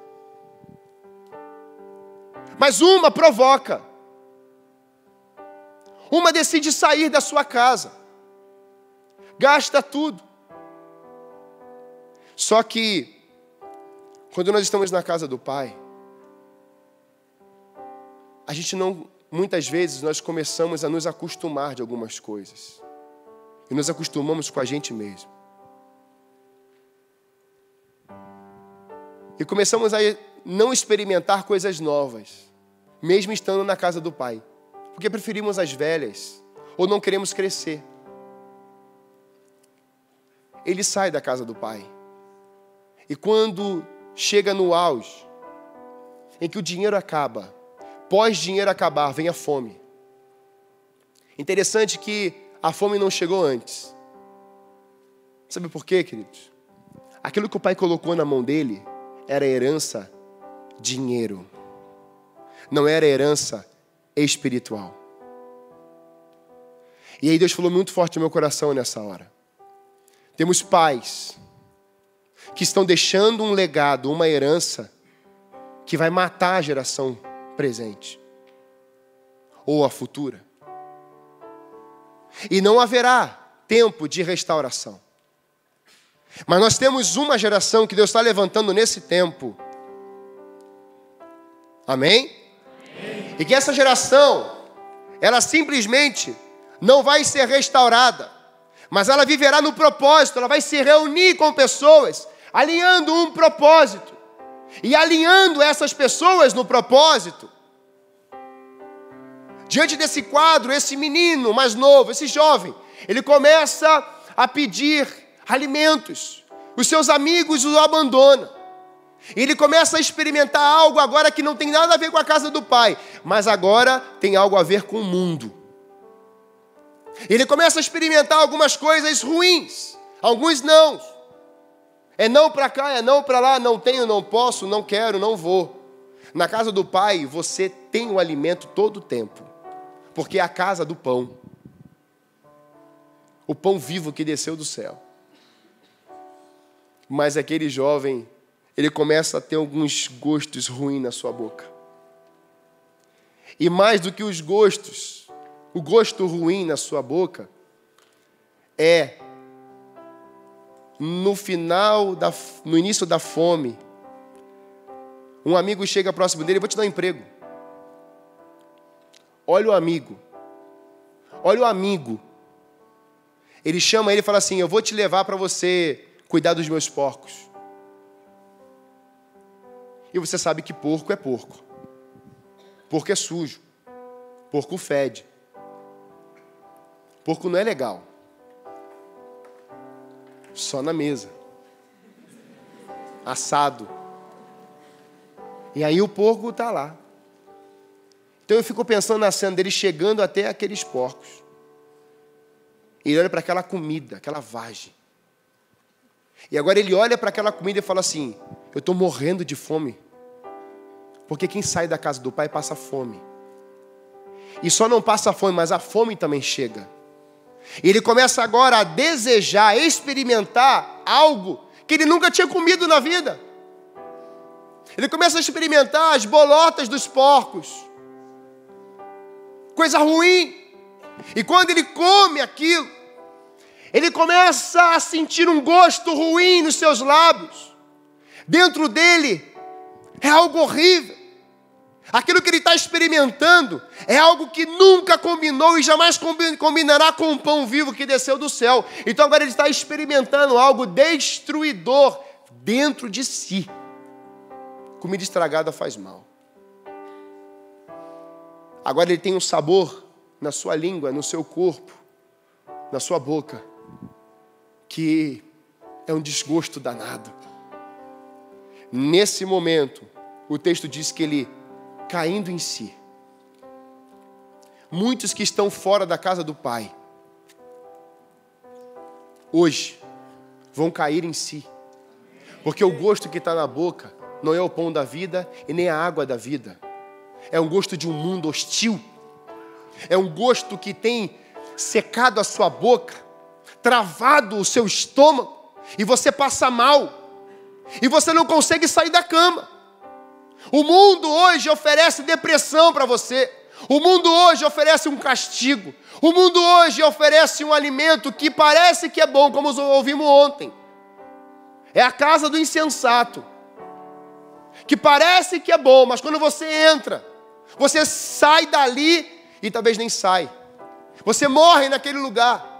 Mas uma provoca. Uma decide sair da sua casa. Gasta tudo. Só que, quando nós estamos na casa do Pai, a gente não... Muitas vezes nós começamos a nos acostumar de algumas coisas. E nos acostumamos com a gente mesmo. E começamos a não experimentar coisas novas, mesmo estando na casa do Pai. Porque preferimos as velhas, ou não queremos crescer. Ele sai da casa do Pai. E quando chega no auge, em que o dinheiro acaba, pós-dinheiro acabar, vem a fome. Interessante que a fome não chegou antes. Sabe por quê, queridos? Aquilo que o Pai colocou na mão dele era herança, dinheiro. Não era herança espiritual. E aí Deus falou muito forte no meu coração nessa hora. Temos pais que estão deixando um legado, uma herança, que vai matar a geração presente ou a futura. E não haverá tempo de restauração. Mas nós temos uma geração que Deus está levantando nesse tempo. Amém? Amém. E que essa geração, ela simplesmente não vai ser restaurada, mas ela viverá no propósito, ela vai se reunir com pessoas, alinhando um propósito. E alinhando essas pessoas no propósito, diante desse quadro, esse menino mais novo, esse jovem, ele começa a pedir alimentos. Os seus amigos o abandonam. E ele começa a experimentar algo agora que não tem nada a ver com a casa do Pai, mas agora tem algo a ver com o mundo. Ele começa a experimentar algumas coisas ruins, alguns não. É não para cá, é não para lá, não tenho, não posso, não quero, não vou. Na casa do Pai, você tem o alimento todo o tempo, porque é a casa do pão. O pão vivo que desceu do céu. Mas aquele jovem, ele começa a ter alguns gostos ruins na sua boca. E mais do que os gostos, o gosto ruim na sua boca é no início da fome, um amigo chega próximo dele: vou te dar um emprego. Olha o amigo. Ele chama ele e fala assim: eu vou te levar para você cuidar dos meus porcos. E você sabe que porco é porco. Porco é sujo. Porco fede. Porco não é legal. Só na mesa. Assado. E aí o porco está lá. Então eu fico pensando na cena dele chegando até aqueles porcos. Ele olha para aquela comida, aquela vagem. E agora ele olha para aquela comida e fala assim: eu estou morrendo de fome. Porque quem sai da casa do Pai passa fome. E só não passa fome, mas a fome também chega. E ele começa agora a desejar, a experimentar algo que ele nunca tinha comido na vida. Ele começa a experimentar as bolotas dos porcos. Coisa ruim. E quando ele come aquilo, ele começa a sentir um gosto ruim nos seus lábios. Dentro dele é algo horrível. Aquilo que ele está experimentando é algo que nunca combinou e jamais combinará com o pão vivo que desceu do céu. Então agora ele está experimentando algo destruidor dentro de si. Comida estragada faz mal. Agora ele tem um sabor na sua língua, no seu corpo, na sua boca, que é um desgosto danado. Nesse momento, o texto diz que ele, caindo em si, muitos que estão fora da casa do Pai, hoje, vão cair em si, porque o gosto que está na boca não é o pão da vida e nem a água da vida, é um gosto de um mundo hostil, é um gosto que tem secado a sua boca, travado o seu estômago, e você passa mal, e você não consegue sair da cama. O mundo hoje oferece depressão para você. O mundo hoje oferece um castigo. O mundo hoje oferece um alimento que parece que é bom, como ouvimos ontem. É a casa do insensato, que parece que é bom, mas quando você entra, você sai dali e talvez nem sai. Você morre naquele lugar.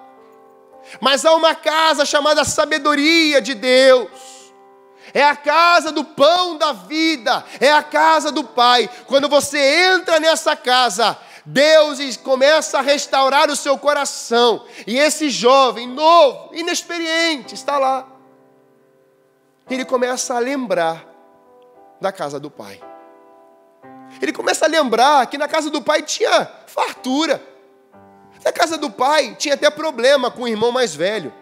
Mas há uma casa chamada sabedoria de Deus. É a casa do pão da vida, é a casa do Pai. Quando você entra nessa casa, Deus começa a restaurar o seu coração. E esse jovem novo, inexperiente, está lá. Ele começa a lembrar da casa do Pai. Ele começa a lembrar que na casa do Pai tinha fartura. Na casa do Pai tinha até problema com o irmão mais velho.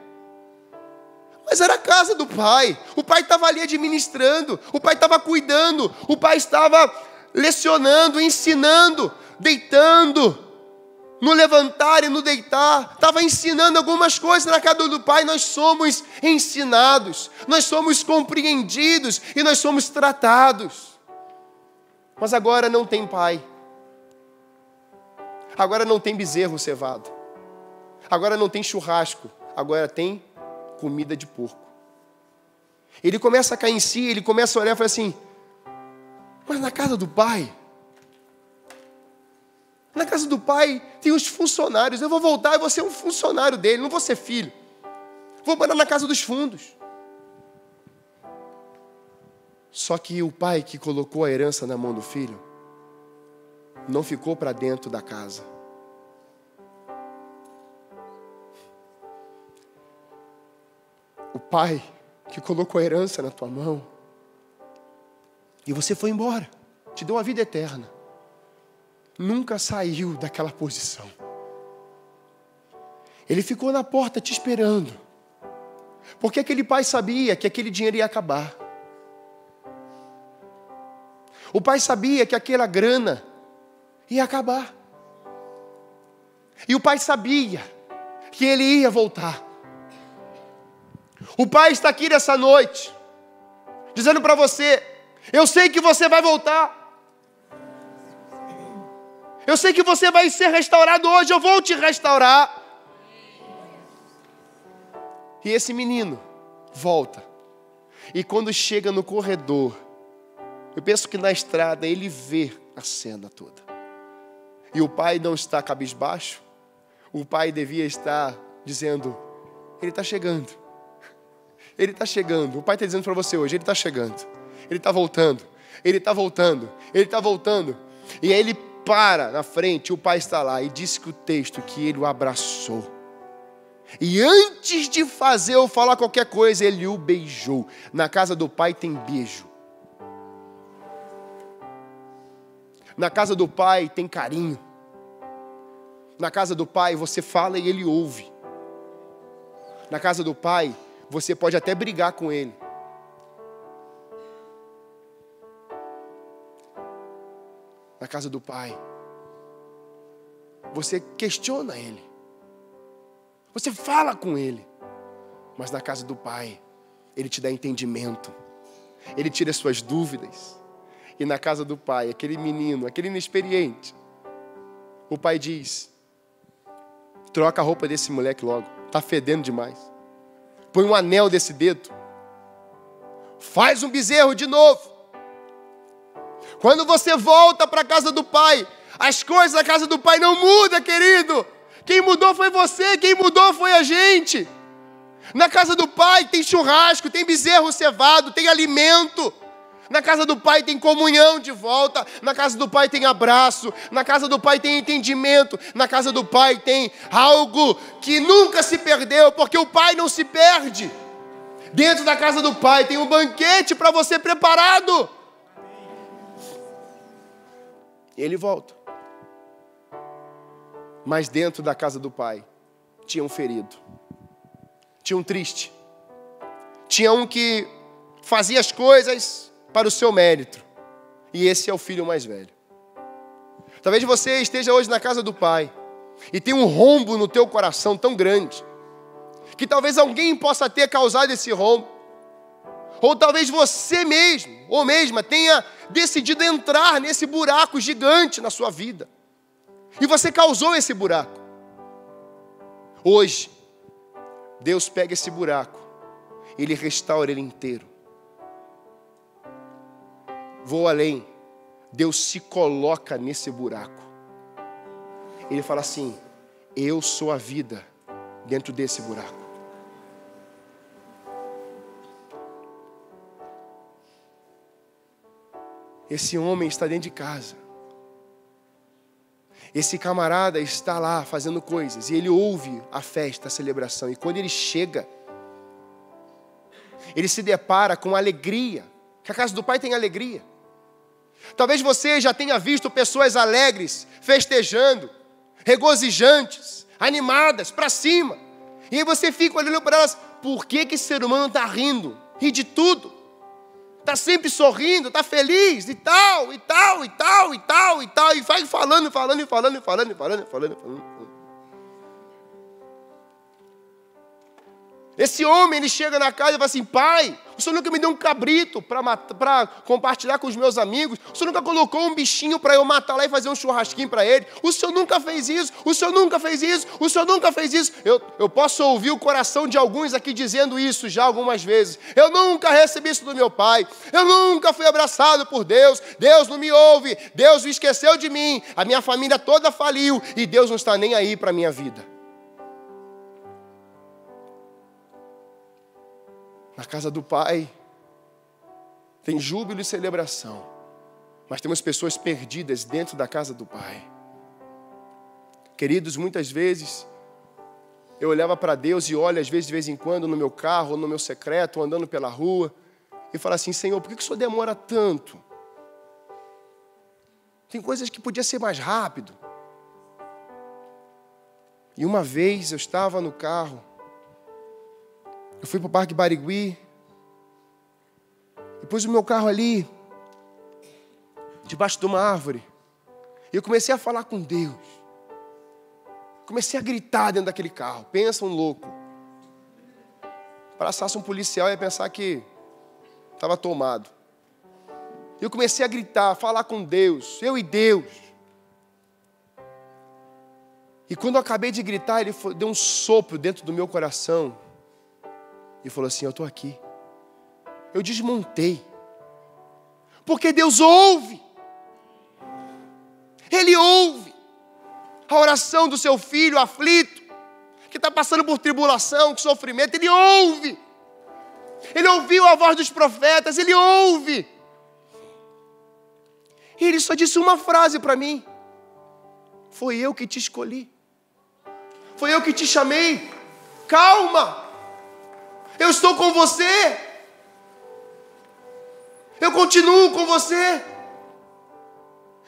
Mas era a casa do Pai. O Pai estava ali administrando. O Pai estava cuidando. O Pai estava lecionando, ensinando, deitando, no levantar e no deitar. Estava ensinando algumas coisas. Na casa do Pai nós somos ensinados. Nós somos compreendidos e nós somos tratados. Mas agora não tem pai. Agora não tem bezerro cevado. Agora não tem churrasco. Agora tem comida de porco. Ele começa a cair em si, ele começa a olhar e fala assim, mas na casa do Pai, na casa do Pai tem os funcionários, eu vou voltar e vou ser um funcionário dele, não vou ser filho. Vou morar na casa dos fundos. Só que o pai que colocou a herança na mão do filho, não ficou para dentro da casa. O pai que colocou a herança na tua mão, e você foi embora, te deu a vida eterna, nunca saiu daquela posição. Ele ficou na porta te esperando, porque aquele pai sabia que aquele dinheiro ia acabar. O pai sabia que aquela grana ia acabar. E o pai sabia que ele ia voltar. O pai está aqui nessa noite, dizendo para você, eu sei que você vai voltar. Eu sei que você vai ser restaurado hoje, eu vou te restaurar. E esse menino volta. E quando chega no corredor, eu penso que na estrada ele vê a cena toda. E o pai não está cabisbaixo. O pai devia estar dizendo, ele está chegando. Ele está chegando. O pai está dizendo para você hoje, ele está chegando. Ele está voltando. Ele está voltando. Ele está voltando. E aí ele para na frente, o pai está lá. E diz que o texto que ele o abraçou. E antes de fazer ou falar qualquer coisa, ele o beijou. Na casa do pai tem beijo. Na casa do pai tem carinho. Na casa do pai você fala e ele ouve. Na casa do pai você pode até brigar com ele. Na casa do pai você questiona Ele. Você fala com Ele. Mas na casa do Pai, Ele te dá entendimento. Ele tira as suas dúvidas. E na casa do Pai, aquele menino, aquele inexperiente, o Pai diz: troca a roupa desse moleque logo. Está fedendo demais. Põe um anel desse dedo. Faz um bezerro de novo. Quando você volta para a casa do Pai, as coisas da casa do Pai não mudam, querido. Quem mudou foi você, quem mudou foi a gente. Na casa do Pai tem churrasco, tem bezerro cevado, tem alimento. Na casa do Pai tem comunhão de volta. Na casa do Pai tem abraço. Na casa do Pai tem entendimento. Na casa do Pai tem algo que nunca se perdeu, porque o Pai não se perde. Dentro da casa do Pai tem um banquete para você preparado. E ele volta. Mas dentro da casa do Pai tinha um ferido. Tinha um triste. Tinha um que fazia as coisas para o seu mérito. E esse é o filho mais velho. Talvez você esteja hoje na casa do Pai e tenha um rombo no teu coração tão grande, que talvez alguém possa ter causado esse rombo. Ou talvez você mesmo, ou mesma, tenha decidido entrar nesse buraco gigante na sua vida. E você causou esse buraco. Hoje, Deus pega esse buraco, Ele restaura ele inteiro. Vou além, Deus se coloca nesse buraco. Ele fala assim: eu sou a vida dentro desse buraco. Esse homem está dentro de casa. Esse camarada está lá fazendo coisas e ele ouve a festa, a celebração. E quando ele chega, ele se depara com alegria, que a casa do Pai tem alegria. Talvez você já tenha visto pessoas alegres, festejando, regozijantes, animadas, para cima. E aí você fica olhando para elas: por que esse ser humano está rindo? Ri de tudo. Está sempre sorrindo, está feliz, e tal, e tal, e tal, e tal, e tal. E vai falando. Esse homem, ele chega na casa e fala assim: pai, o senhor nunca me deu um cabrito para compartilhar com os meus amigos. O senhor nunca colocou um bichinho para eu matar lá e fazer um churrasquinho para ele. O senhor nunca fez isso, o senhor nunca fez isso, o senhor nunca fez isso. Eu posso ouvir o coração de alguns aqui dizendo isso já algumas vezes. Eu nunca recebi isso do meu pai. Eu nunca fui abraçado por Deus. Deus não me ouve. Deus me esqueceu de mim. A minha família toda faliu e Deus não está nem aí para a minha vida. Na casa do Pai tem júbilo e celebração, mas temos pessoas perdidas dentro da casa do Pai. Queridos, muitas vezes eu olhava para Deus e olho às vezes de vez em quando no meu carro, ou no meu secreto, ou andando pela rua, e falo assim: Senhor, por que o Senhor demora tanto? Tem coisas que podia ser mais rápido. E uma vez eu estava no carro, eu fui para o Parque Barigui, e pus o meu carro ali, debaixo de uma árvore, e eu comecei a falar com Deus. Comecei a gritar dentro daquele carro. Pensa um louco. Passasse um policial ia pensar que estava tomado. Eu comecei a gritar, a falar com Deus, eu e Deus. E quando eu acabei de gritar, Ele deu um sopro dentro do meu coração. E falou assim: eu estou aqui. Eu desmontei. Porque Deus ouve. Ele ouve a oração do seu filho aflito, que está passando por tribulação, por sofrimento. Ele ouve. Ele ouviu a voz dos profetas. Ele ouve. E Ele só disse uma frase para mim: foi eu que te escolhi. Foi eu que te chamei. Calma. Eu estou com você. Eu continuo com você.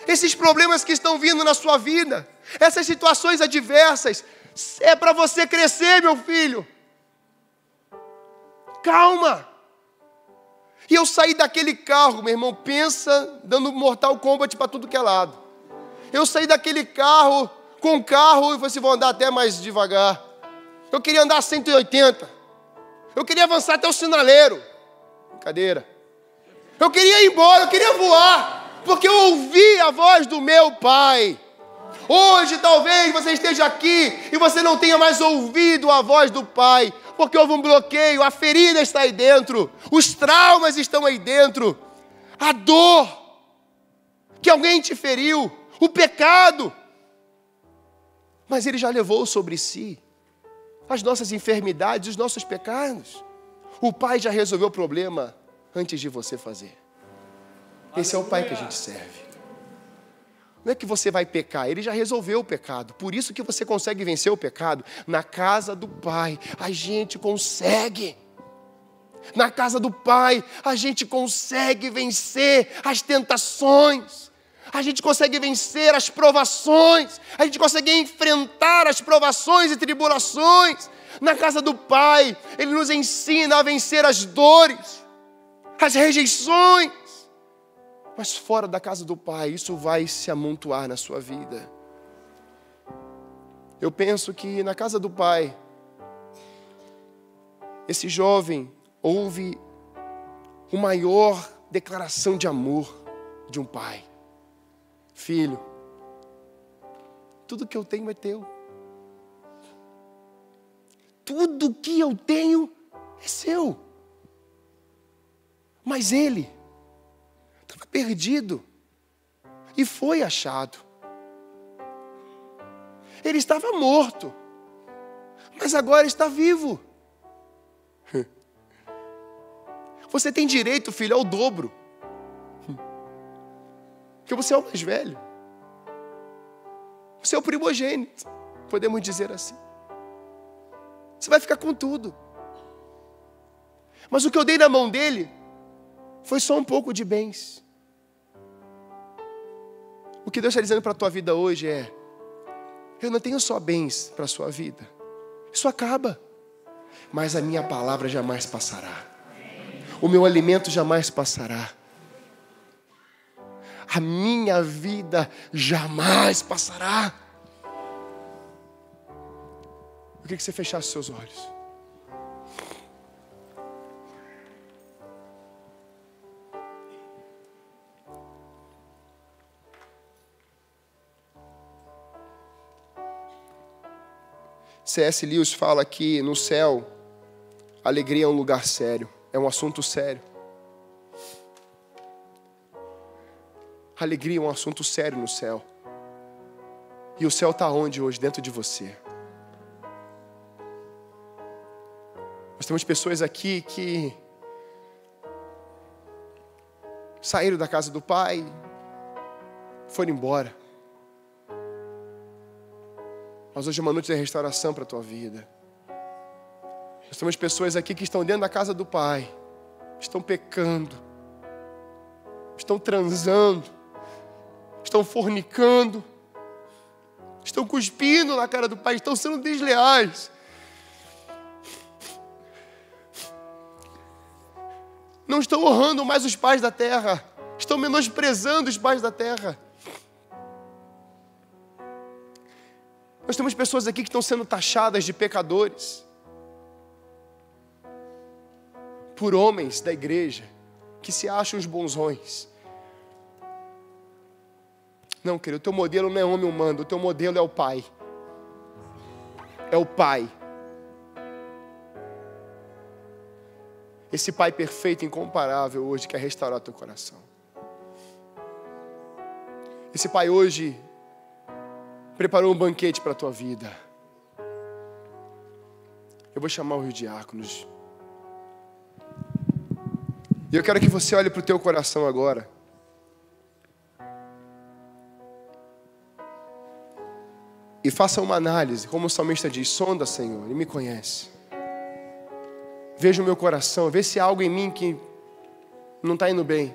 Esses problemas que estão vindo na sua vida, essas situações adversas, é para você crescer, meu filho. Calma. E eu saí daquele carro, meu irmão, pensa, dando Mortal Kombat para tudo que é lado. Eu saí daquele carro com carro e vocês vão andar até mais devagar. Eu queria andar a 180. Eu queria avançar até o sinaleiro. Brincadeira. Eu queria ir embora, eu queria voar, porque eu ouvi a voz do meu Pai. Hoje talvez você esteja aqui e você não tenha mais ouvido a voz do Pai, porque houve um bloqueio, a ferida está aí dentro, os traumas estão aí dentro, a dor que alguém te feriu, o pecado. Mas Ele já levou sobre si as nossas enfermidades, os nossos pecados. O Pai já resolveu o problema antes de você fazer. Esse é o Pai que a gente serve. Não é que você vai pecar, Ele já resolveu o pecado. Por isso que você consegue vencer o pecado. Na casa do Pai, a gente consegue. Na casa do Pai, a gente consegue vencer as tentações. A gente consegue vencer as provações. A gente consegue enfrentar as provações e tribulações. Na casa do Pai, Ele nos ensina a vencer as dores, as rejeições. Mas fora da casa do Pai, isso vai se amontoar na sua vida. Eu penso que na casa do Pai, esse jovem ouve a maior declaração de amor de um pai. Filho, tudo que eu tenho é teu. Tudo que eu tenho é seu. Mas ele estava perdido e foi achado. Ele estava morto, mas agora está vivo. Você tem direito, filho, ao dobro. Porque você é o mais velho. Você é o primogênito, podemos dizer assim. Você vai ficar com tudo. Mas o que eu dei na mão dele foi só um pouco de bens. O que Deus está dizendo para a tua vida hoje é: eu não tenho só bens para a sua vida. Isso acaba. Mas a minha palavra jamais passará. O meu alimento jamais passará. A minha vida jamais passará. Eu queria que você fechasse seus olhos. C.S. Lewis fala que no céu, a alegria é um lugar sério, é um assunto sério. A alegria é um assunto sério no céu. E o céu está onde hoje? Dentro de você. Nós temos pessoas aqui que saíram da casa do Pai, foram embora. Mas hoje é uma noite de restauração para a tua vida. Nós temos pessoas aqui que estão dentro da casa do Pai, estão pecando, estão transando, estão fornicando, estão cuspindo na cara do Pai, estão sendo desleais. Não estão honrando mais os pais da terra, estão menosprezando os pais da terra. Nós temos pessoas aqui que estão sendo taxadas de pecadores por homens da igreja que se acham os bonzões. Não, querido, o teu modelo não é homem humano, o teu modelo é o Pai. É o Pai. Esse Pai perfeito, incomparável hoje quer restaurar teu coração. Esse Pai hoje preparou um banquete para a tua vida. Eu vou chamar os diáconos. E eu quero que você olhe para o teu coração agora. E faça uma análise, como o salmista diz: sonda, Senhor, e me conhece. Veja o meu coração, vê se há algo em mim que não está indo bem.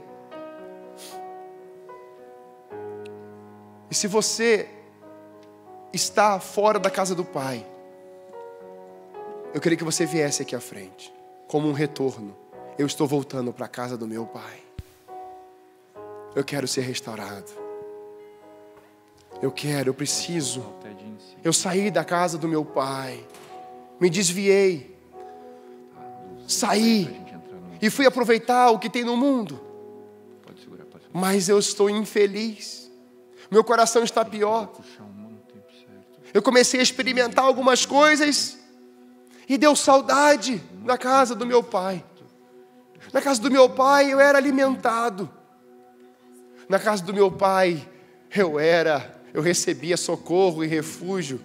E se você está fora da casa do Pai, eu queria que você viesse aqui à frente, como um retorno. Eu estou voltando para a casa do meu Pai. Eu quero ser restaurado. Eu quero, eu preciso. Eu saí da casa do meu pai, me desviei, saí e fui aproveitar o que tem no mundo. Mas eu estou infeliz. Meu coração está pior. Eu comecei a experimentar algumas coisas e deu saudade na casa do meu pai. Na casa do meu pai eu era alimentado. Na casa do meu pai eu recebia socorro e refúgio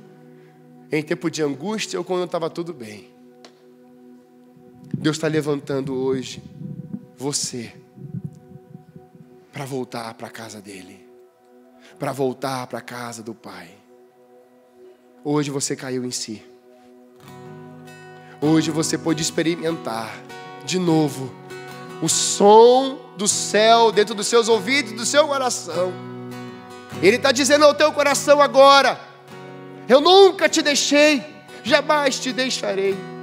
em tempo de angústia ou quando estava tudo bem. Deus está levantando hoje você para voltar para a casa dele, para voltar para a casa do Pai. Hoje você caiu em si. Hoje você pôde experimentar de novo o som do céu dentro dos seus ouvidos, do seu coração. Ele está dizendo ao teu coração agora: eu nunca te deixei, jamais te deixarei.